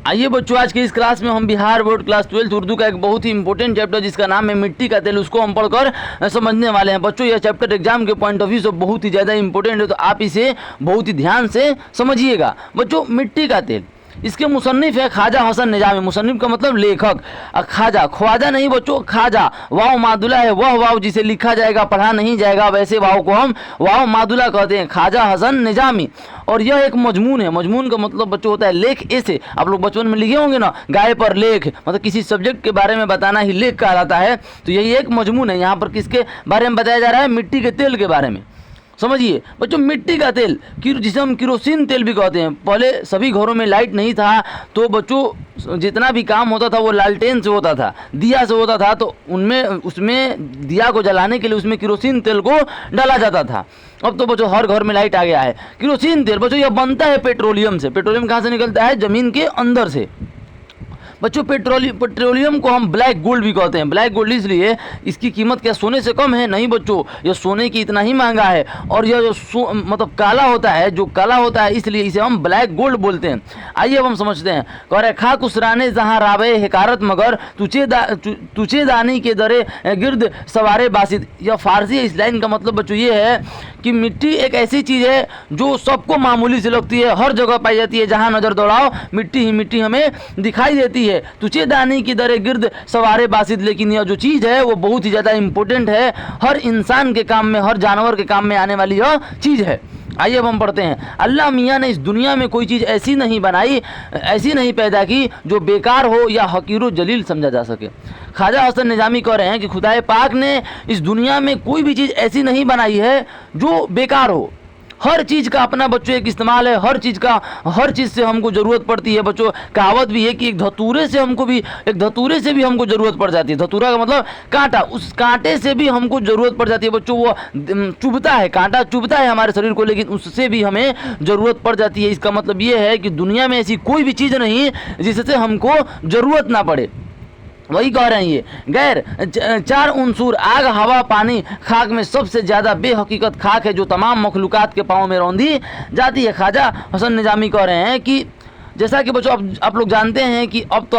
आइए बच्चों, आज के इस क्लास में हम बिहार बोर्ड क्लास 12 उर्दू का एक बहुत ही इंपॉर्टेंट चैप्टर जिसका नाम है मिट्टी का तेल, उसको हम पढ़कर समझने वाले हैं। बच्चों यह चैप्टर एग्जाम के पॉइंट ऑफ व्यू से बहुत ही ज़्यादा इंपॉर्टेंट है, तो आप इसे बहुत ही ध्यान से समझिएगा। बच्चों मिट्टी का तेल, इसके मुसन्निफ है ख्वाजा हसन निजामी। मुसन्निफ का मतलब लेखक। ख्वाजा, ख्वाजा नहीं बच्चों, ख्वाजा वाव मादुला है, वह वाव जिसे लिखा जाएगा पढ़ा नहीं जाएगा, वैसे वाव को हम वाव मादुला कहते हैं, ख्वाजा हसन निजामी। और यह एक मजमून है। मजमून का मतलब बच्चों होता है लेख। ऐसे आप लोग बचपन में लिखे होंगे ना, गाय पर लेख, मतलब किसी सब्जेक्ट के बारे में बताना ही लेख कहलाता है। तो यही एक मजमून है। यहाँ पर किसके बारे में बताया जा रहा है? मिट्टी के तेल के बारे में। समझिए बच्चों, मिट्टी का तेल जिसे हम किरोसिन तेल भी कहते हैं। पहले सभी घरों में लाइट नहीं था, तो बच्चों जितना भी काम होता था वो लालटेन से होता था, दिया से होता था। तो उसमें दिया को जलाने के लिए उसमें किरोसिन तेल को डाला जाता था। अब तो बच्चों हर घर में लाइट आ गया है। किरोसिन तेल बच्चों यह बनता है पेट्रोलियम से। पेट्रोलियम कहाँ से निकलता है? ज़मीन के अंदर से। बच्चों पेट्रोलियम को हम ब्लैक गोल्ड भी कहते हैं। ब्लैक गोल्ड इसलिए, इसकी कीमत क्या सोने से कम है? नहीं बच्चों, यह सोने की इतना ही महंगा है। और यह जो मतलब काला होता है, जो काला होता है, इसलिए इसे हम ब्लैक गोल्ड बोलते हैं। आइए अब हम समझते हैं। कह रहे खाक उसराने जहाँ रावे हिकारत मगर तुचे दानी के दरे गिर्द सवारे बासित। यह फारसी है। इस लाइन का मतलब बच्चों ये है कि मिट्टी एक ऐसी चीज़ है जो सबको मामूली से लगती है, हर जगह पाई जाती है। जहाँ नज़र दौड़ाओ मिट्टी ही मिट्टी हमें दिखाई देती है। तुझे दानी की दरे गिर्द सवारे बासित। लेकिन यह जो चीज़ है वो बहुत ही ज़्यादा इंपॉर्टेंट है। हर इंसान के काम में, हर जानवर के काम में आने वाली यह चीज़ है। आइए अब हम पढ़ते हैं। अल्लाह मियाँ ने इस दुनिया में कोई चीज़ ऐसी नहीं बनाई, ऐसी नहीं पैदा की जो बेकार हो या हकीर जलील समझा जा सके। ख्वाजा हसन निजामी कह रहे हैं कि खुदाए पाक ने इस दुनिया में कोई भी चीज़ ऐसी नहीं बनाई है जो बेकार हो। हर चीज़ का अपना बच्चों एक इस्तेमाल है। हर चीज़ से हमको ज़रूरत पड़ती है। बच्चों कहावत भी है कि एक धतूरे से भी हमको ज़रूरत पड़ जाती है। धतूरा का मतलब कांटा, उस कांटे से भी हमको ज़रूरत पड़ जाती है। बच्चों वो चुभता है, कांटा चुभता है हमारे शरीर को, लेकिन उससे भी हमें ज़रूरत पड़ जाती है। इसका मतलब ये है कि दुनिया में ऐसी कोई भी चीज़ नहीं जिससे हमको ज़रूरत ना पड़े। वही कह रहे हैं ये गैर चार उनसूर आग हवा पानी खाक में सबसे ज़्यादा बेहकीकत खाक है जो तमाम मखलूक़ात के पाँव में रौंदी जाती है। ख्वाजा हसन निजामी कह रहे हैं कि जैसा कि बच्चों आप लोग जानते हैं कि अब तो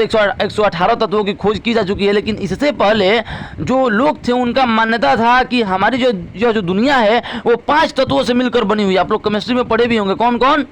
118 तत्वों की खोज की जा चुकी है। लेकिन इससे पहले जो लोग थे उनका मान्यता था कि हमारी जो दुनिया है वो 5 तत्वों से मिलकर बनी हुई है। आप लोग केमिस्ट्री में पढ़े भी होंगे। कौन कौन?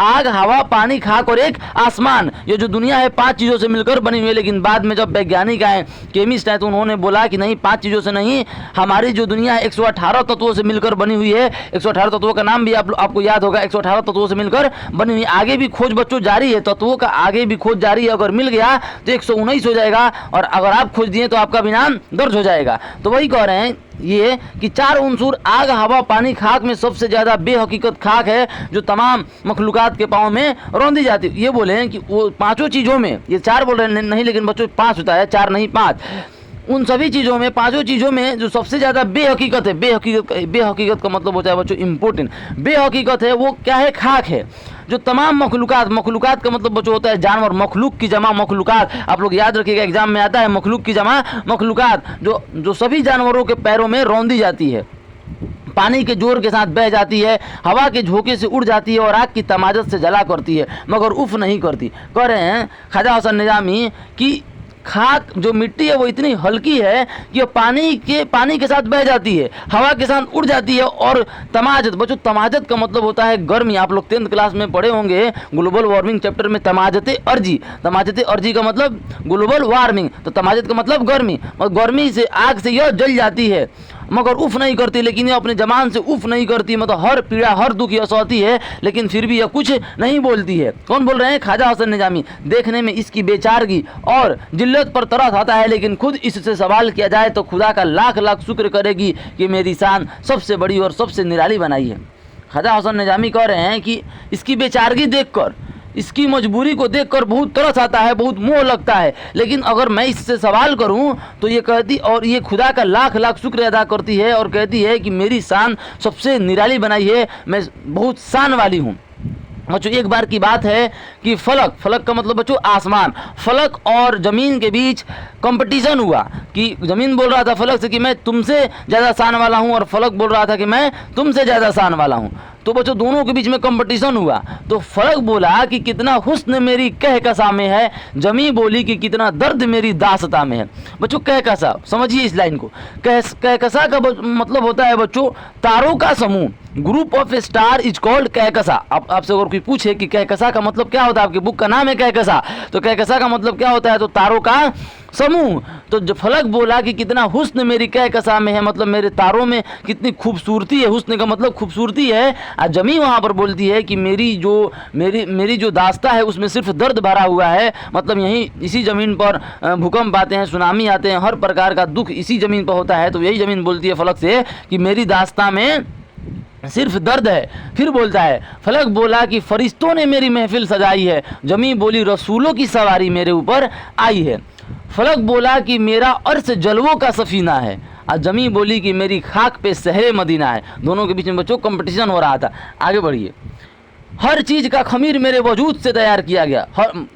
आग हवा पानी खाक और एक आसमान। ये जो दुनिया है 5 चीज़ों से मिलकर बनी हुई है। लेकिन बाद में जब वैज्ञानिक आए, केमिस्ट आए, तो उन्होंने बोला कि नहीं, 5 चीज़ों से नहीं, हमारी जो दुनिया है 118 तत्वों से मिलकर बनी हुई है। 118 तत्वों का नाम भी आपको याद होगा। 118 तत्वों से मिलकर बनी हुई। आगे भी खोज बच्चों जारी है, तत्वों का आगे भी खोज जारी है। अगर मिल गया तो 119 हो जाएगा, और अगर आप खोज दिए तो आपका भी नाम दर्ज हो जाएगा। तो वही कह रहे हैं ये कि 4 उनसूर आग हवा पानी खाक में सबसे ज़्यादा बेहकीकत खाक है जो तमाम मखलूक़ात के पाँव में रौंदी जाती है। ये बोले हैं कि वो 5 चीज़ों में, ये 4 बोल रहे हैं नहीं, लेकिन बच्चों 5 होता है, 4 नहीं 5। उन सभी चीज़ों में, 5 चीज़ों में जो सबसे ज़्यादा बेहकीकत है, बेहकीकत का मतलब होता है बच्चों इम्पोर्टेंट। बेहकीकत है वो क्या है? खाक है। जो तमाम मखलूक़ात का मतलब बच्चों होता है जानवर। मखलूक की जमा मखलूक़ात, आप लोग याद रखिएगा, एग्जाम में आता है। मखलूक की जमा मखलूक़ात, जो सभी जानवरों के पैरों में रौंदी जाती है, पानी के जोर के साथ बह जाती है, हवा के झोंके से उड़ जाती है और आग की तमाजत से जला करती है, मगर उफ नहीं करती। कह रहे हैं ख्वाजा हसन निजामी कि खाक जो मिट्टी है वो इतनी हल्की है कि पानी के साथ बह जाती है, हवा के साथ उड़ जाती है, और तमाजत, बच्चों तमाजत का मतलब होता है गर्मी। आप लोग 10th क्लास में पढ़े होंगे ग्लोबल वार्मिंग चैप्टर में तमाजत अर्जी का मतलब ग्लोबल वार्मिंग। तो तमाजत का मतलब गर्मी, और गर्मी से आग से यह जल जाती है मगर उफ नहीं करती। लेकिन यह अपने जबान से उफ नहीं करती, मतलब हर पीड़ा हर दुख यह सहती है, लेकिन फिर भी यह कुछ नहीं बोलती है। कौन बोल रहे हैं? ख्वाजा हसन निजामी। देखने में इसकी बेचारगी और जिल्लत पर तरस आता है, लेकिन खुद इससे सवाल किया जाए तो खुदा का लाख लाख शुक्र करेगी कि मेरी शान सबसे बड़ी और सबसे निराली बनाई है। ख्वाजा हसन निजामी कह रहे हैं कि इसकी बेचारगी देखकर, इसकी मजबूरी को देखकर बहुत तरस आता है, बहुत मोह लगता है। लेकिन अगर मैं इससे सवाल करूं तो ये कहती, और ये खुदा का लाख लाख शुक्र अदा करती है और कहती है कि मेरी शान सबसे निराली बनाई है, मैं बहुत शान वाली हूँ। बच्चों एक बार की बात है कि फलक का मतलब बच्चों आसमान, फलक और ज़मीन के बीच कंपटीशन हुआ कि ज़मीन बोल रहा था फलक से कि मैं तुमसे ज़्यादा शान वाला हूँ, और फलक बोल रहा था कि मैं तुमसे ज़्यादा शान वाला हूँ। तो बच्चों दोनों के बीच में कंपटीशन हुआ। तो फलक बोला कि कितना हुस्न मेरी कहकशा में है, जमी बोली कि कितना दर्द मेरी दास्तां में है। बच्चों कहकशा समझिए इस लाइन को। कहकशा का मतलब होता है बच्चों तारों का समूह। Group of star is called Kahkasha. आपसे अगर कोई पूछे कि कहकशा का मतलब क्या होता है, आपकी बुक का नाम है कहकशा, तो कहकशा का मतलब क्या होता है, तो तारों का समूह। तो जो फलक बोला कि कितना हुस्न मेरी कहकशा में है, मतलब मेरे तारों में कितनी खूबसूरती है, हुस्न का मतलब खूबसूरती है। और जमी वहाँ पर बोलती है कि मेरी जो दास्ता है उसमें सिर्फ दर्द भरा हुआ है, मतलब यहीं इसी ज़मीन पर भूकंप आते हैं, सुनामी आते हैं, हर प्रकार का दुख इसी ज़मीन पर होता है। तो यही ज़मीन बोलती है फलक से कि मेरी दास्ता में सिर्फ दर्द है। फिर बोलता है फलक बोला कि फरिश्तों ने मेरी महफिल सजाई है, जमी बोली रसूलों की सवारी मेरे ऊपर आई है। फलक बोला कि मेरा अर्श जलवों का सफीना है, और जमी बोली कि मेरी खाक पे शहर मदीना है। दोनों के बीच में बच्चों कंपटीशन हो रहा था। आगे बढ़िए। हर चीज़ का खमीर मेरे वजूद से तैयार किया गया।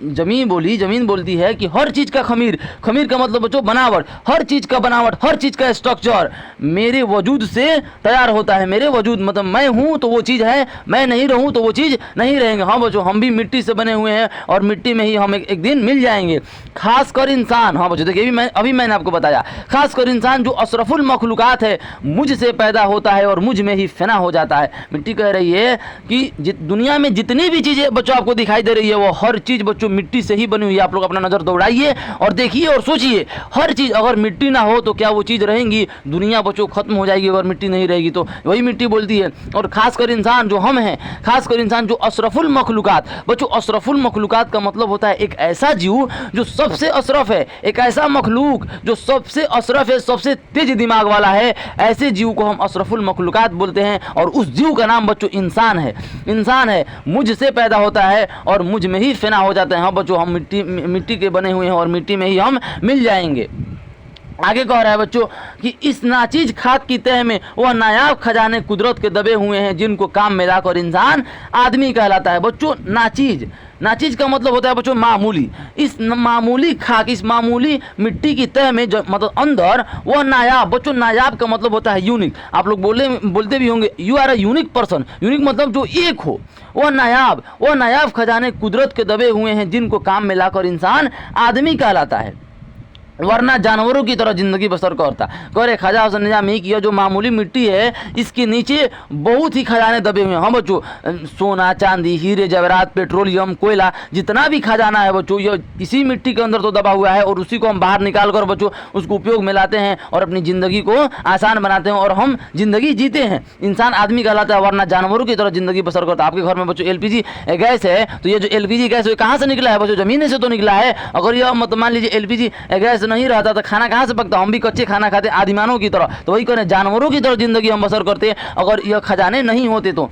जमीन बोलती है कि हर चीज़ का खमीर का मतलब बच्चों बनावट, हर चीज़ का बनावट, हर चीज़ का स्ट्रक्चर मेरे वजूद से तैयार होता है। मेरे वजूद मतलब मैं हूँ तो वो चीज़ है, मैं नहीं रहूँ तो वो चीज़ नहीं रहेंगे। हाँ बच्चों, हम भी मिट्टी से बने हुए हैं और मिट्टी में ही हम एक दिन मिल जाएंगे। खासकर इंसान, हाँ बच्चों देखिए अभी मैंने आपको बताया, खासकर इंसान जो अशरफुल मखलूकात है मुझसे पैदा होता है और मुझ में ही फना हो जाता है। मिट्टी कह रही है कि दुनिया में जितनी भी चीजें बच्चों आपको दिखाई दे रही है वो हर चीज बच्चों मिट्टी से ही बनी हुई है। आप लोग अपना नजर दौड़ाइए और देखिए और सोचिए, हर चीज अगर मिट्टी ना हो तो क्या वो चीज रहेंगी? दुनिया बच्चों खत्म हो जाएगी अगर मिट्टी नहीं रहेगी। तो वही मिट्टी बोलती है। और खासकर इंसान जो हम हैं, खासकर इंसान जो अशरफुल मखलूकात, बच्चों अशरफुल मखलूकात का मतलब होता है एक ऐसा जीव जो सबसे अशरफ है, एक ऐसा मखलूक जो सबसे अशरफ है, सबसे तेज दिमाग वाला है। ऐसे जीव को हम अशरफुल मखलूकात बोलते हैं और उस जीव का नाम बच्चों इंसान है। इंसान है, मुझसे पैदा होता है और मुझ में ही फना हो जाते हैं। हाँ बच्चों, हम मिट्टी के बने हुए हैं और मिट्टी में ही हम मिल जाएंगे। आगे कह रहा है बच्चों कि इस नाचीज खाक की तह में वह नायाब खजाने कुदरत के दबे हुए हैं, जिनको काम में लाकर इंसान आदमी कहलाता है। बच्चों नाचीज का मतलब होता है बच्चों मामूली। इस मामूली खाक, इस मामूली मिट्टी की तह में मतलब अंदर वह नायाब, बच्चों नायाब का मतलब होता है यूनिक। आप लोग बोलते भी होंगे you are a unique person. Unique मतलब जो एक हो। वह नायाब खजाने कुदरत के दबे हुए हैं, जिनको काम में लाकर इंसान आदमी कहलाता है, वरना जानवरों की तरह जिंदगी बसर करता। कह रहे ख्वाजा हुसैन निजामी की जो मामूली मिट्टी है इसके नीचे बहुत ही खजाने दबे हुए हैं। हाँ बच्चों, सोना चांदी हीरे जवाहरात पेट्रोलियम कोयला जितना भी खजाना है बच्चों ये इसी मिट्टी के अंदर तो दबा हुआ है, और उसी को हम बाहर निकाल कर बच्चों उसको उपयोग में लाते हैं और अपनी ज़िंदगी को आसान बनाते हैं और हम जिंदगी जीते हैं। इंसान आदमी कहलाता है, वरना जानवरों की तरह जिंदगी बसर करता है। आपके घर में बच्चों LPG गैस है तो ये जो LPG गैस है कहाँ से निकला है बच्चों? ज़मीन से तो निकला है। अगर यह मतलब मान लीजिए LPG गैस नहीं रहता तो खाना कहाँ से पकता? हम भी कच्चे खाना खाते आदिमानव की तरह। तो वही करें, जानवरों की तरह जिंदगी हम बसर करते हैं अगर यह खजाने नहीं होते तो।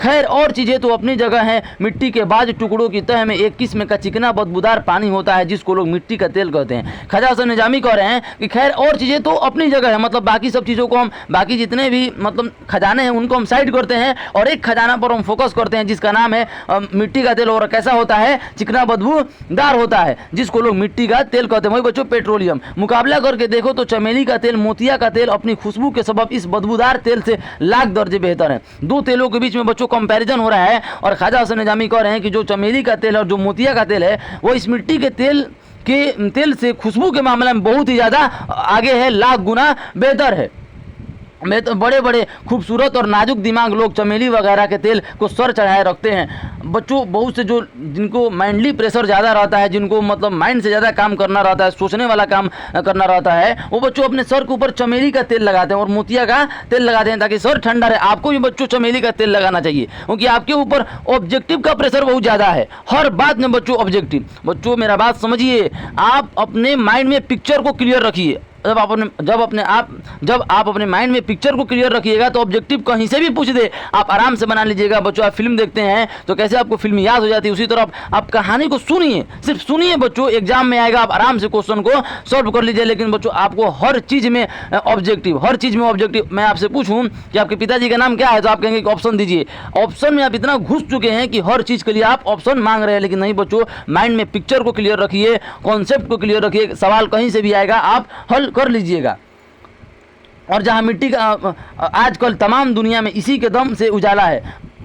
खैर और चीज़ें तो अपनी जगह हैं। मिट्टी के बाज टुकड़ों की तह में एक किस्म का चिकना बदबूदार पानी होता है जिसको लोग मिट्टी का तेल कहते हैं। ख्वाजा हुसैन निजामी कह रहे हैं कि खैर और चीज़ें तो अपनी जगह है, मतलब बाकी सब चीज़ों को हम, बाकी जितने भी मतलब खजाने हैं उनको हम साइड करते हैं और एक खजाना पर हम फोकस करते हैं जिसका नाम है मिट्टी का तेल। और कैसा होता है? चिकना बदबूदार होता है जिसको लोग मिट्टी का तेल कहते हैं। वही बच्चों पेट्रोलियम। मुकाबला करके देखो तो चमेली का तेल, मोतिया का तेल अपनी खुशबू के सबब इस बदबूदार तेल से लाख दर्जे बेहतर है। दो तेलों के बीच में बच्चों कंपैरिजन हो रहा है और ख्वाजा हुसैन निजामी कह रहे हैं कि जो चमेली का तेल और जो मोतिया का तेल है वो इस मिट्टी के तेल से खुशबू के मामले में बहुत ही ज़्यादा आगे है, लाख गुना बेहतर है। में तो बड़े बड़े खूबसूरत और नाजुक दिमाग लोग चमेली वगैरह के तेल को सर चढ़ाए रखते हैं। बच्चों बहुत से जो जिनको माइंडली प्रेशर ज़्यादा रहता है, जिनको मतलब माइंड से ज़्यादा काम करना रहता है, सोचने वाला काम करना रहता है, वो बच्चों अपने सर के ऊपर चमेली का तेल लगाते हैं और मोतिया का तेल लगाते हैं ताकि सर ठंडा रहे। आपको भी बच्चों चमेली का तेल लगाना चाहिए क्योंकि आपके ऊपर ऑब्जेक्टिव का प्रेशर बहुत ज़्यादा है। हर बात में बच्चों ऑब्जेक्टिव। बच्चों मेरा बात समझिए, आप अपने माइंड में पिक्चर को क्लियर रखिए। जब आप अपने माइंड में पिक्चर को क्लियर रखिएगा तो ऑब्जेक्टिव कहीं से भी पूछ दे आप आराम से बना लीजिएगा। बच्चों आप फिल्म देखते हैं तो कैसे आपको फिल्म याद हो जाती है, उसी तरह आप कहानी को सुनिए, सिर्फ सुनिए बच्चों। एग्जाम में आएगा आप आराम से क्वेश्चन को सॉल्व कर लीजिए। लेकिन बच्चों आपको हर चीज़ में ऑब्जेक्टिव। मैं आपसे पूछूं कि आपके पिताजी का नाम क्या है तो आप कहेंगे कि ऑप्शन दीजिए। ऑप्शन में आप इतना घुस चुके हैं कि हर चीज़ के लिए आप ऑप्शन मांग रहे हैं। लेकिन नहीं बच्चों, माइंड में पिक्चर को क्लियर रखिए, कॉन्सेप्ट को क्लियर रखिए, सवाल कहीं से भी आएगा आप हल कर लीजिएगा। और जहाँ मिट्टी का आजकल तमाम दुनिया में इसी के दम से उजाला है।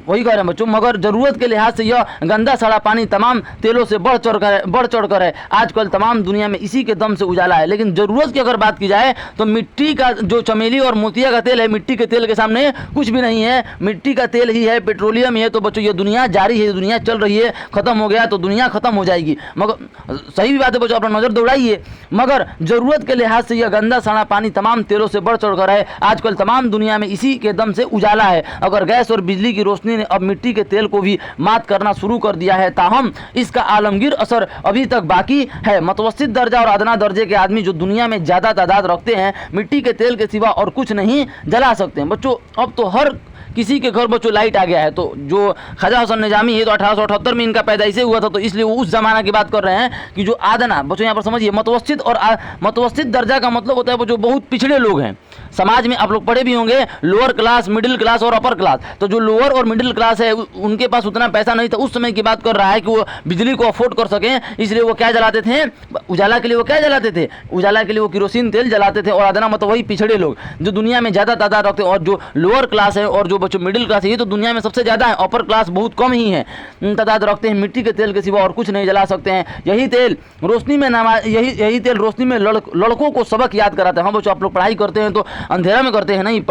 वही कह रहे हैं बच्चों, मगर जरूरत के लिहाज से यह गंदा सड़ा पानी तमाम तेलों से बढ़ चढ़ कर है। आजकल तमाम दुनिया में इसी के दम से उजाला है। लेकिन जरूरत की अगर बात की जाए तो मिट्टी का जो चमेली और मोतिया का तेल है, मिट्टी के तेल के सामने कुछ भी नहीं है। मिट्टी का तेल ही है, पेट्रोलियम ही है। तो बच्चों ये दुनिया जारी है, दुनिया चल रही है। खत्म हो गया तो दुनिया खत्म हो जाएगी। मगर सही भी बात है बच्चों, अपना नजर दौड़ाइए। मगर जरूरत के लिहाज से यह गंदा सड़ा पानी तमाम तेलों से बढ़ चढ़ कर है। आजकल तमाम दुनिया में इसी के दम से उजाला है। अगर गैस और बिजली की रोशनी ने अब मिट्टी के तेल को भी मात करना शुरू कर दिया है, ताहम इसका आलमगीर असर अभी तक बाकी है। मतवस्तित दर्जा और अदना दर्जे के आदमी जो दुनिया में ज्यादा तादाद रखते हैं, मिट्टी के तेल के सिवा और कुछ नहीं जला सकते हैं। बच्चों अब तो हर किसी के घर बच्चों लाइट आ गया है। तो जो ख्वाजा हसन निजामी है तो 1878 में इनका पैदाइश हुआ था, तो इसलिए वो उस जमाना की बात कर रहे हैं कि जो आदना, बच्चों यहाँ पर समझिए, मतवस्तित और मतवस्तित दर्जा का मतलब होता है वो जो बहुत पिछड़े लोग हैं समाज में। आप लोग पढ़े भी होंगे, लोअर क्लास, मिडिल क्लास और अपर क्लास। तो जो लोअर और मिडिल क्लास है उनके पास उतना पैसा नहीं था। उस समय की बात कर रहा है कि वो बिजली को अफोर्ड कर सकें, इसलिए वो क्या जलाते थे, उजाला के लिए वो क्या जलाते थे, उजाला के लिए वो किरोसिन तेल जलाते थे। और आदना मतलब वही पिछड़े लोग जो दुनिया में ज़्यादा तादाद रखते हैं। और जो लोअर क्लास है और जो बच्चों मिडिल क्लास है, ये तो दुनिया में सबसे ज़्यादा है। अपर क्लास बहुत कम ही है, तादाद रखते हैं। मिट्टी के तेल के सिवा और कुछ नहीं जला सकते हैं। यही तेल रोशनी में यही तेल रोशनी में लड़कों को सबक याद कराता है। हाँ बच्चों, आप लोग पढ़ाई करते हैं तो अंधेरा में करते हैं, नहीं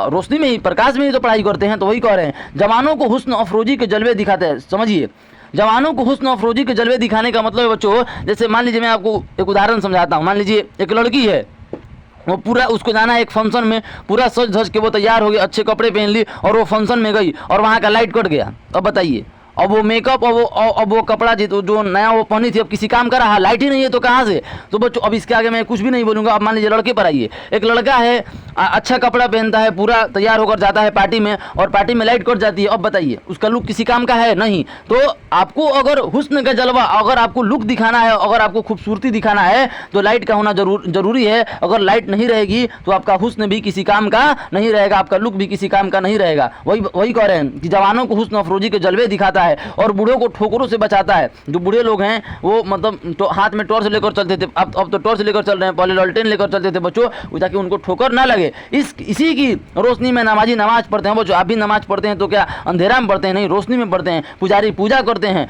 रोशनी में ही, प्रकाश में ही तो पढ़ाई करते हैं। तो वही कह रहे हैं, जवानों को हुस्न अफरोजी के जलवे दिखाते हैं। समझिए, जवानों को हुस्न अफरोजी के जलवे दिखाने का मतलब है बच्चों, जैसे मान लीजिए मैं आपको एक उदाहरण समझाता हूँ। मान लीजिए एक लड़की है, वो पूरा उसको जाना है एक फंक्शन में, पूरा सज धज के वो तैयार हो गई, अच्छे कपड़े पहन ली और वो फंक्शन में गई और वहाँ का लाइट कट गया। अब बताइए, अब वो मेकअप और अब वो कपड़ा जो नया वो पहनी थी, अब किसी काम का रहा, लाइट ही नहीं है तो कहाँ से। तो बच्चों अब इसके आगे मैं कुछ भी नहीं बोलूँगा। अब मान लीजिए लड़के पर आइए, एक लड़का है, अच्छा कपड़ा पहनता है, पूरा तैयार होकर जाता है पार्टी में, और पार्टी में लाइट कट जाती है। अब बताइए उसका लुक किसी काम का है नहीं। तो आपको अगर हुस्न का जलवा, अगर आपको लुक दिखाना है, अगर आपको खूबसूरती दिखाना है तो लाइट का होना जरूरी है। अगर लाइट नहीं रहेगी तो आपका हुस्न भी किसी काम का नहीं रहेगा, आपका लुक भी किसी काम का नहीं रहेगा। वही कह रहे हैं कि जवानों को हुस्न अफरोजी के जलवे दिखाता है और बूढ़ों को ठोकरों से बचाता है। जो बूढ़े लोग हैं वो मतलब तो हाथ में टॉर्च लेकर चलते थे, अब तो टॉर्च लेकर चल रहे हैं, पहले लालटेन लेकर चलते थे बच्चों, ताकि उनको ठोकर ना लगे। इसी की रोशनी में नमाजी नमाज पढ़ते हैं। बच्चों आप भी नमाज पढ़ते हैं तो क्या अंधेरा में पढ़ते हैं? नहीं, रोशनी में पढ़ते हैं। पुजारी पूजा करते हैं,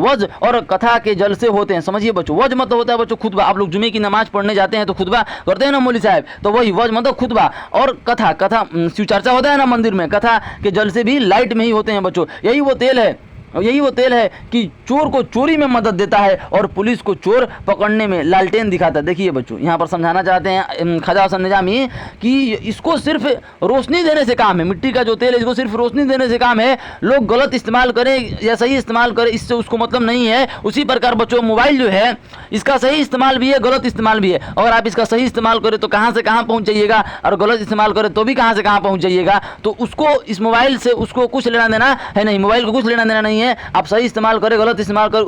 वज और कथा के जलसे होते हैं। समझिए बच्चों, वज मतलब होता है बच्चों खुतबा। आप लोग जुमे की नमाज पढ़ने जाते हैं तो खुतबा करते हैं ना मौलवी साहब, तो वही वज मतलब खुतबा। और कथा शिव चर्चा होता है ना मंदिर में, कथा के जलसे भी लाइट में ही होते हैं बच्चों। यही वो तेल है कि चोर को चोरी में मदद देता है और पुलिस को चोर पकड़ने में लालटेन दिखाता है। देखिए बच्चों, यहाँ पर समझाना चाहते हैं ख्वाजा हसन निजामी कि इसको सिर्फ रोशनी देने से काम है। मिट्टी का जो तेल है इसको सिर्फ रोशनी देने से काम है। लोग गलत इस्तेमाल करें या सही इस्तेमाल करें, इससे उसको मतलब नहीं है। उसी प्रकार बच्चों मोबाइल जो है, इसका सही इस्तेमाल भी है, गलत इस्तेमाल भी है। अगर आप इसका सही इस्तेमाल करें तो कहाँ से कहाँ पहुँच जाइएगा, और गलत इस्तेमाल करें तो भी कहाँ से कहाँ पहुँच जाइएगा। तो उसको इस मोबाइल से उसको कुछ लेना देना है नहीं, मोबाइल को कुछ लेना देना नहीं है। आप सही इस्तेमाल करें, गलत इस्तेमाल करें,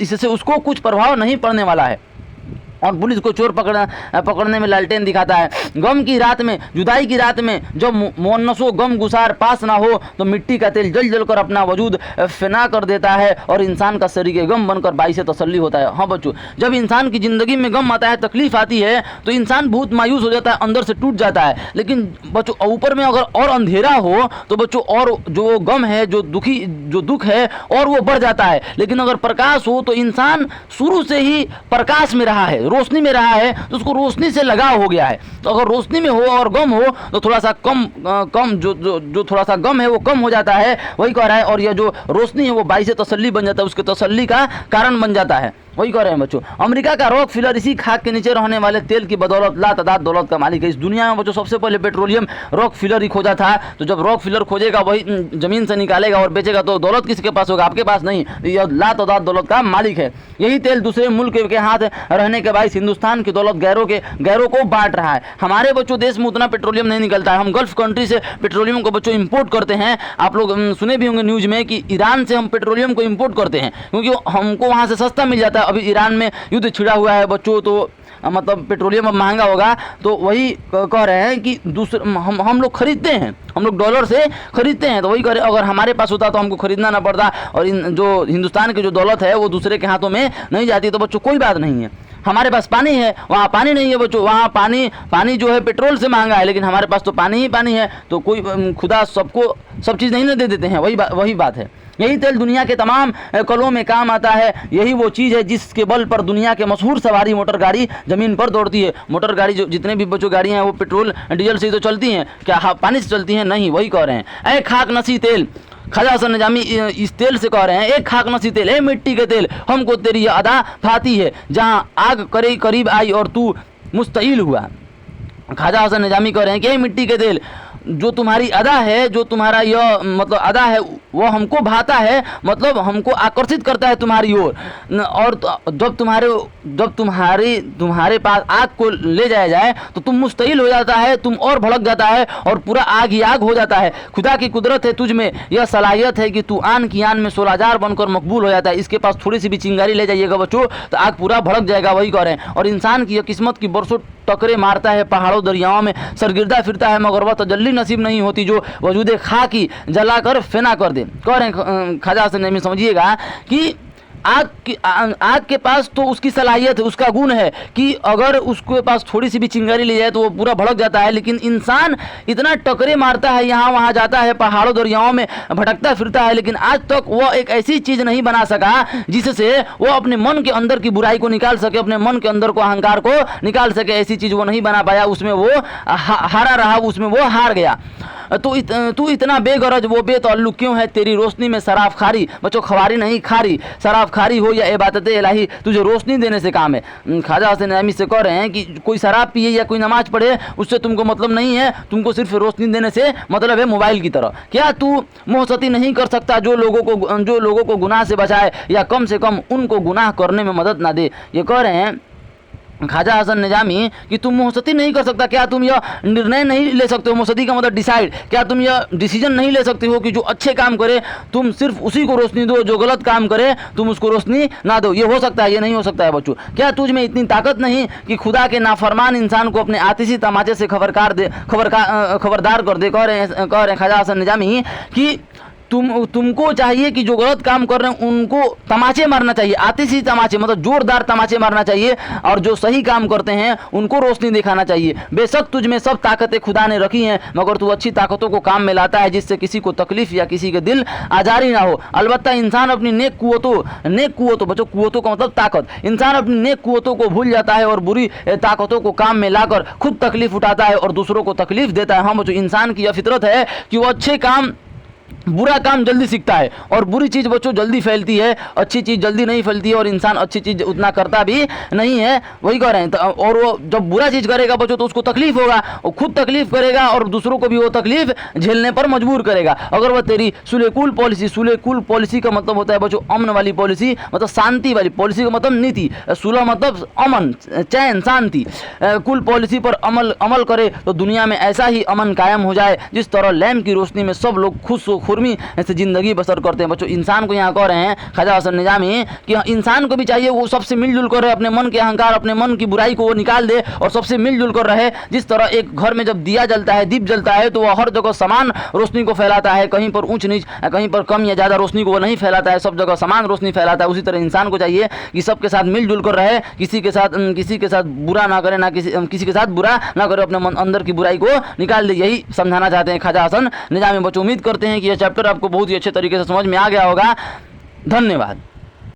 इससे उसको कुछ प्रभाव नहीं पड़ने वाला है। और पुलिस को चोर पकड़ने में लालटेन दिखाता है। गम की रात में, जुदाई की रात में जब मुअन्नसो गम गुसार पास ना हो तो मिट्टी का तेल जल जल कर अपना वजूद फना कर देता है और इंसान का शरीर गम बनकर बाइसे तसल्ली होता है। हाँ बच्चों, जब इंसान की ज़िंदगी में गम आता है, तकलीफ आती है तो इंसान बहुत मायूस हो जाता है, अंदर से टूट जाता है। लेकिन बच्चों ऊपर में अगर और अंधेरा हो तो बच्चों और जो गम है, जो दुख है और वो बढ़ जाता है। लेकिन अगर प्रकाश हो तो इंसान शुरू से ही प्रकाश में रहा है, रोशनी में रहा है, तो उसको रोशनी से लगाव हो गया है। तो अगर रोशनी में हो और गम हो तो थोड़ा सा कम जो थोड़ा सा गम है वो कम हो जाता है। वही कह रहा है। और यह जो रोशनी है वो बाइसे तसल्ली बन जाता है, उसके तसल्ली का कारण बन जाता है। वही कह रहे हैं बच्चों, अमेरिका का रॉकफिलर इसी खाक के नीचे रहने वाले तेल की बदौलत लातादाद दौलत का मालिक है। इस दुनिया में बच्चों सबसे पहले पेट्रोलियम रॉकफिलर ही खोजा था। तो जब रॉकफिलर खोजेगा, वही जमीन से निकालेगा और बेचेगा, तो दौलत किसके पास होगा? आपके पास नहीं। यह लातादाद दौलत का मालिक है। यही तेल दूसरे मुल्क के हाथ रहने के बायस हिंदुस्तान की दौलत गैरों को बांट रहा है। हमारे बच्चों देश में उतना पेट्रोलियम नहीं निकलता है। हम गल्फ कंट्री से पेट्रोलियम को बच्चों इंपोर्ट करते हैं। आप लोग सुने भी होंगे न्यूज में कि ईरान से हम पेट्रोलियम को इंपोर्ट करते हैं, क्योंकि हमको वहाँ से सस्ता मिल जाता है। अभी ईरान में युद्ध छिड़ा हुआ है बच्चों, तो मतलब पेट्रोलियम अब महंगा होगा। तो वही कह रहे हैं कि दूसरे हम लोग खरीदते हैं, हम लोग डॉलर से खरीदते हैं। तो वही कह रहे हैं, अगर हमारे पास होता तो हमको खरीदना ना पड़ता, और जो हिंदुस्तान की जो दौलत है वो दूसरे के हाथों में नहीं जाती। तो बच्चों कोई बात नहीं है। हमारे पास पानी है, वहाँ पानी नहीं है बच्चों, वहाँ पानी जो है पेट्रोल से महंगा है, लेकिन हमारे पास तो पानी ही पानी है। तो कोई खुदा सबको सब चीज़ नहीं ना दे देते हैं, वही बात है। यही तेल दुनिया के तमाम कलों में काम आता है। यही वो चीज़ है जिसके बल पर दुनिया के मशहूर सवारी मोटर गाड़ी ज़मीन पर दौड़ती है। मोटर गाड़ी जो जितने भी बच्चों गाड़ियाँ हैं वो पेट्रोल डीजल से ही तो चलती हैं क्या, पानी से चलती हैं? नहीं, वही कह रहे हैं। ए खाक नसी तेल, ख्वाजा हसन निजामी इस तेल से कह रहे हैं, एक खाक नसी तेल, ए मिट्टी के तेल, हमको तेरी यह अदा भाती है, जहाँ आग करे करीब आई और तू मुस्तईल हुआ। ख्वाजा हसन निजामी कह रहे हैं कि मिट्टी के तेल, जो तुम्हारी अदा है, जो तुम्हारा यह मतलब अदा है, वो हमको भाता है, मतलब हमको आकर्षित करता है तुम्हारी ओर। और जब तुम्हारे पास आग को ले जाया जाए तो तुम मुस्तइल हो जाता है, तुम और भड़क जाता है और पूरा आग ही आग हो जाता है। खुदा की कुदरत है तुझ में, यह सलाहियत है कि तू आन की आन में सोलाजार बनकर मकबूल हो जाता है। इसके पास थोड़ी सी भी चिंगारी ले जाइएगा बच्चों तो आग पूरा भड़क जाएगा, वही कह रहे हैं। और इंसान की यह किस्मत की बरसों टकरे मारता है, पहाड़ों दरियाओं में सरगिरदा फिरता है, मगर वह तजल्ली नसीब नहीं होती जो वजूद खाकी जलाकर फेना कर दे। कह रहे हैं ख्वाजा हसन निजामी, समझिएगा कि आग के पास तो उसकी सलाहियत है, उसका गुण है कि अगर उसके पास थोड़ी सी भी चिंगारी ले जाए तो वो पूरा भड़क जाता है। लेकिन इंसान इतना टकरे मारता है, यहाँ वहाँ जाता है, पहाड़ों दरियाओं में भटकता फिरता है, लेकिन आज तक वह एक ऐसी चीज़ नहीं बना सका जिससे वो अपने मन के अंदर की बुराई को निकाल सके, अपने मन के अंदर को अहंकार को निकाल सके। ऐसी चीज़ वो नहीं बना पाया, उसमें वो हारा रहा, उसमें वो हार गया। तू इतना बेगरज वो बेतअल्लुक क्यों है, तेरी रोशनी में शराब खारी। बच्चों, खवारी नहीं खारी, शराब खारी हो या इबादत इलाही, तुझे रोशनी देने से काम है। ख्वाजा हसन निजामी से कह रहे हैं कि कोई शराब पिए या कोई नमाज पढ़े उससे तुमको मतलब नहीं है, तुमको सिर्फ रोशनी देने से मतलब है, मोबाइल की तरह। क्या तू मोहसती नहीं कर सकता जो लोगों को गुनाह से बचाए या कम से कम उनको गुनाह करने में मदद ना दे। ये कह रहे हैं ख्वाजा हसन निजामी कि तुम मोहसती नहीं कर सकता, क्या तुम यह निर्णय नहीं ले सकते हो, मोहसती का मतलब डिसाइड, क्या तुम यह डिसीजन नहीं ले सकते हो कि जो अच्छे काम करे तुम सिर्फ उसी को रोशनी दो, जो गलत काम करे तुम उसको रोशनी ना दो। ये हो सकता है? ये नहीं हो सकता है बच्चों। क्या तुझ में इतनी ताकत नहीं कि खुदा के नाफरमान इंसान को अपने आतिशी तमाचे से खबरदार कर दे। कह रहे हैं ख्वाजा हसन निजामी कि तुमको चाहिए कि जो गलत काम कर रहे हैं उनको तमाचे मारना चाहिए, आतिशी तमाचे मतलब जोरदार तमाचे मारना चाहिए, और जो सही काम करते हैं उनको रोशनी दिखाना चाहिए। बेशक तुझ में सब ताकतें खुदा ने रखी हैं, मगर तू अच्छी ताकतों को काम में लाता है जिससे किसी को तकलीफ या किसी के दिल आजारी ना हो। अलबत्ता इंसान अपनी नेक कुव्वतों बच्चों, कुव्वतों का मतलब ताकत, इंसान अपनी नेक कुव्वतों को भूल जाता है और बुरी ताकतों को काम में लाकर खुद तकलीफ उठाता है और दूसरों को तकलीफ देता है। हाँ बच्चों, इंसान की यह फितरत है कि वो अच्छे काम बुरा काम जल्दी सीखता है और बुरी चीज़ बच्चों जल्दी फैलती है, अच्छी चीज़ जल्दी नहीं फैलती है, और इंसान अच्छी चीज़ उतना करता भी नहीं है, वही कह रहे हैं। और वो जब बुरा चीज़ करेगा बच्चों तो उसको तकलीफ होगा, वो खुद तकलीफ करेगा और दूसरों को भी वो तकलीफ झेलने पर मजबूर करेगा। अगर वह तेरी सुलेकुल पॉलिसी का मतलब होता है बच्चों अमन वाली पॉलिसी, मतलब शांति वाली पॉलिसी का मतलब नीति, सुलह मतलब अमन, चैन, शांति, कुल पॉलिसी पर अमल करे तो दुनिया में ऐसा ही अमन कायम हो जाए जिस तरह लैम्प की रोशनी में सब लोग खुश खुरमी से ज़िंदगी बसर करते हैं। बच्चों, इंसान को यहाँ कह रहे हैं ख्वाजा हसन निजामी कि इंसान को भी चाहिए वो सबसे मिलजुल कर रहे, अपने मन के अहंकार, अपने मन की बुराई को वो निकाल दे और सबसे मिलजुल कर रहे। जिस तरह एक घर में जब दिया जलता है, दीप जलता है, तो वह हर जगह समान रोशनी को फैलाता है, कहीं पर ऊंच नीच, कहीं पर कम या ज़्यादा रोशनी को वो नहीं फैलाता है, सब जगह समान रोशनी फैलाता है। उसी तरह इंसान को चाहिए कि सबके साथ मिलजुल कर रहे, किसी के साथ बुरा ना करे, ना किसी के साथ बुरा ना करे, अपने मन अंदर की बुराई को निकाल दे। यही समझाना चाहते हैं ख्वाजा हसन निजामी। बच्चों, उम्मीद करते हैं कि यह चैप्टर आपको बहुत ही अच्छे तरीके से समझ में आ गया होगा। धन्यवाद।